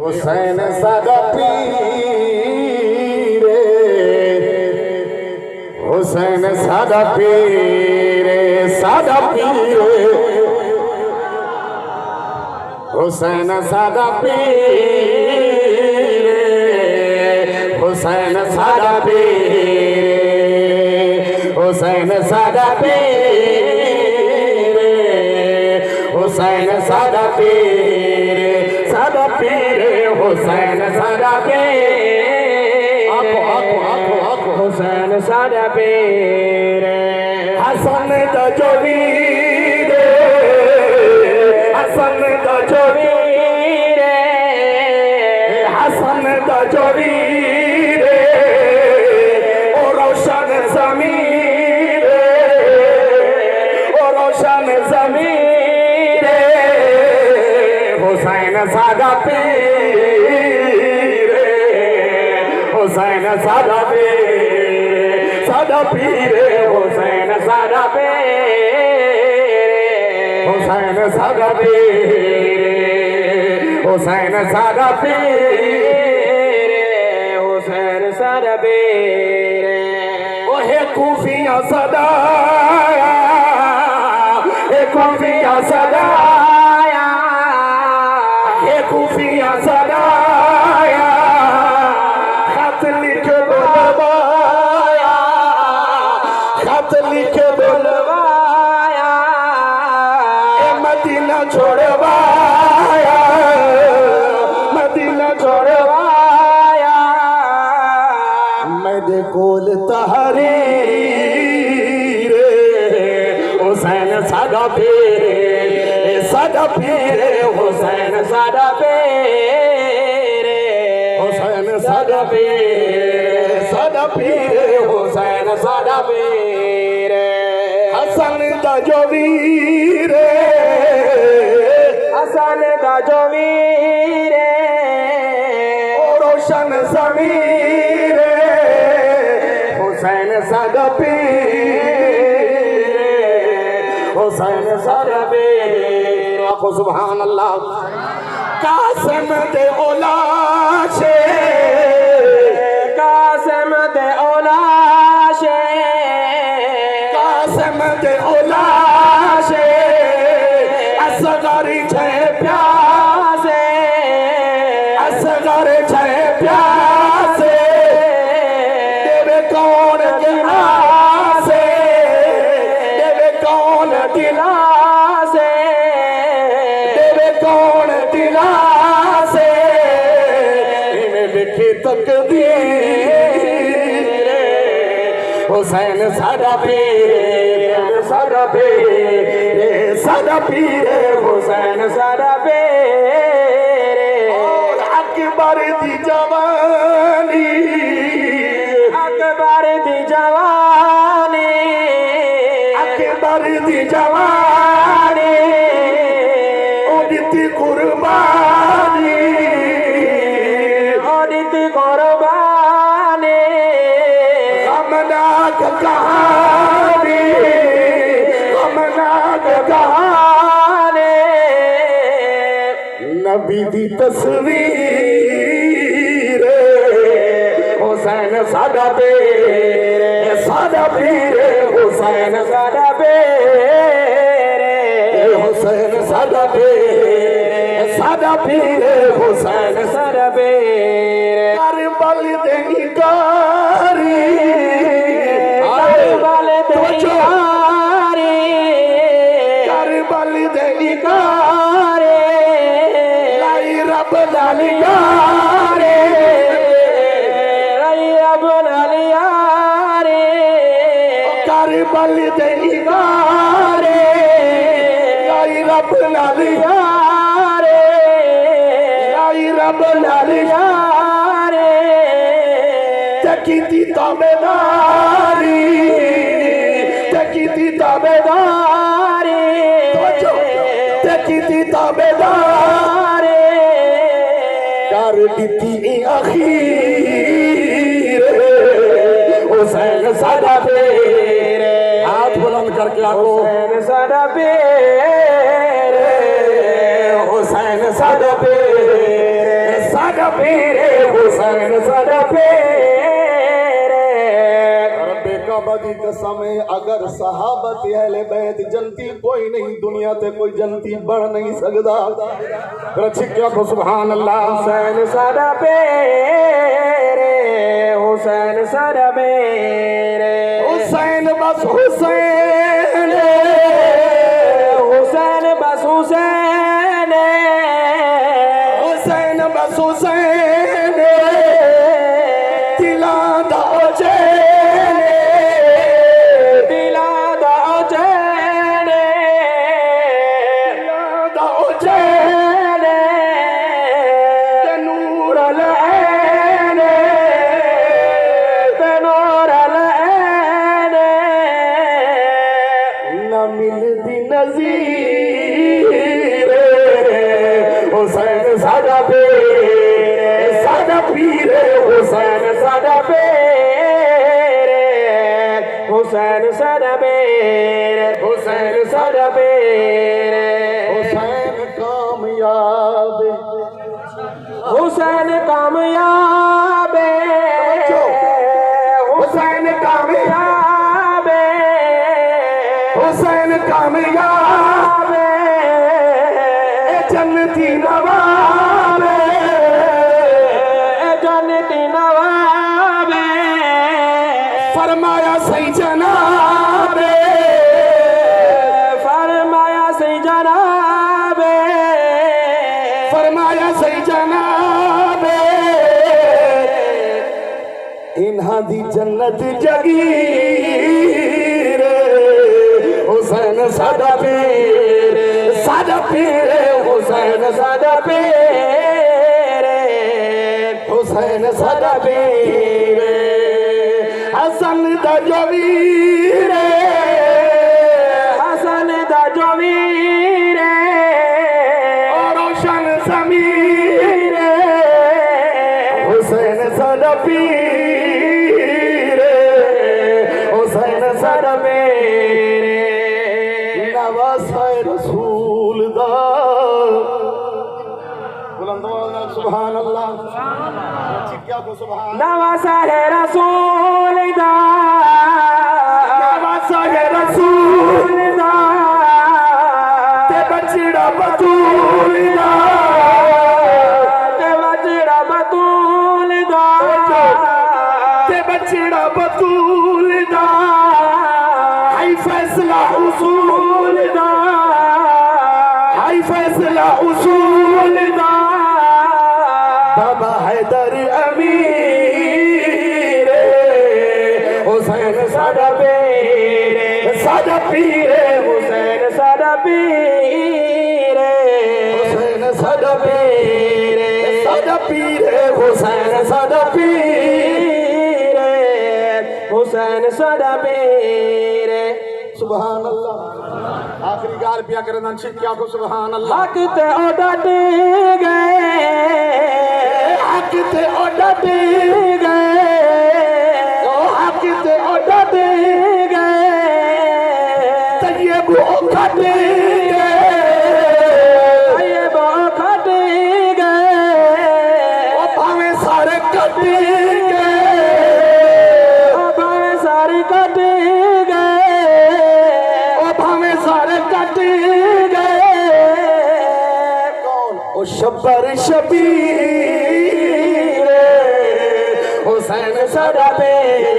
हुसैन सादा पीरे, हुसैन सादा पीरे, सादा पीरे, हुसैन सादा पीरे, हुसैन सादा पीरे, हुसैन सादा पीरे, हुसैन सादा पीरे, सादा पीरे, हुसैन सादा पीरे, हुसैन सादा पीरे, हसन दजवीरे, हसन दजवीरे, हसन दजवीरे, ओ रोशन ज़मीरे, ओ रोशन ज़मीरे, हुसैन सादा पीरे, हुसैन सादा पीरे, सादा पीरे, हुसैन सादा पीरे, हुसैन सादा पीरे, हुसैन सादा पीरे, हुसैन सादा पीरे, ओहे कूफिया सदाया, हे कूफिया सदाया, हे कूफिया सदाया, खत लिख बुलवाया, खत लिख बुलवाया, मदीना छोड़वाया, मदीना छोड़वाया, मेरे कोल तहरीर, हुसैन सादा पीरे, सादा पीरे, हुसैन सादा पीरे, हुसैन सादा पीरे, सादा पीरे, हुसैन सादा पीरे, हसन दजवीरे, हसन दजवीरे, ओ रोशन ज़मीरे, हुसैन सादा पीरे, हुसैन सादा पीरे, आखो सुभान अल्लाह। कासिम दे औलाशे, कासिम दे औलाशे, कासिम दे औलाशे, असगरी छे प्यासे, असगरी छे प्यासे, देवे कौन गिलासे, देवे कौन दिलासे, देवे कौन दिलासे, इन्हें लिखी तकदीर, हुसैन सादा पीरे, सादा पीरे, सादा पीरे, हुसैन सादा पीरे, अकबर दी जवानी, अकबर दी जवानी, अकबर दी जवानी, उदित कुर्बानी, उदित कुर्बानी, गमनाक कहानी, गमनाक कहानी, नबी दी तस्वीर, हुसैन सादा पीरे, सादा पीरे, हुसैन सादा पीरे, हुसैन सादा पीरे, सादा पीरे, हुसैन सादा पीरे, करबल दे इकारी, करबल दे इकारी, करबल दे इकारी, लाई रब नाल यारे, लाई रब नाल यारे, करबल दे इकारी, लाई रब नाल यारे, लाई रब नाल यारे, तकीती ताबेदारी, तकीती ताबेदारी, तकीती ताबेदारी, कर दी अखीर, हुसैन सादा पीरे, हाथ बुलंद करके आको, हुसैन सादा पीरे, हुसैन सादा पीरे, साडा पीर हुसैन साडा पीर रब्बे काबा दी कसम अगर सहाबत अहले बैत जनती कोई नहीं दुनिया ते कोई जनती बन नहीं सकदा रचिक्या को सुभान अल्लाह हुसैन साडा पीर हुसैन साडा पीर हुसैन बस हुसैन हुसैन बस हुसैन हुसैन बस हुसैन दिला दा चैन दिला दा चैन दिला दा चैन ते नूर लैन ते नूर लैन न मिलदी नज़ीर हुसैन साडा पीर हुसैन साडा पीर हुसैन साडा पीर हुसैन साडा पीर हुसैन कामयाब हुसैन कामयाब हुसैन कामयाब हुसैन हुसैन कामयाब जन्नती नवाब जन्नती नवाब फरमाया सही जनाब फरमाया सही जनाब फरमाया सही जनाब इन्हां दी जन्नत जगीर हुसैन साडा पीर हुसैन साडा पीर हुसैन साडा पीर हसन दा जो वीर हसन दा जो वीर और रोशन ज़मीर हुसैन साडा पीर हुसैन साडा पीर नवाज़े रसूल दा बुलंद आवाज़ सुभान अल्लाह चिक्या को सुभान नवाज़ा है रसूल दा नवाज़े रसूल दा ते बचड़ा बतूल दा ते बचड़ा बतूल दा ते बचड़ा बतूल दा हाई फैसला उसूल दा हाई फैसला उसूल दा बाबा हैदर अमीर हुसैन साडा पीर हुसैन साडा पीर हुसैन साडा पीर हुसैन साडा पीर हुसैन साडा पीर सुभान अल्लाह आखिरी गाल पिया करना छिक्या को सुभान अल्लाह हक ते उडट गए हक ते उडट गए हक ते उडट गए तैयब खट गए ये बो खट गए ओ भावे सारे कट गए भावे सारे कट गए ओ भावे सारे कट गए कौन ओ शब्बर शबीर हुसैन साडा पीर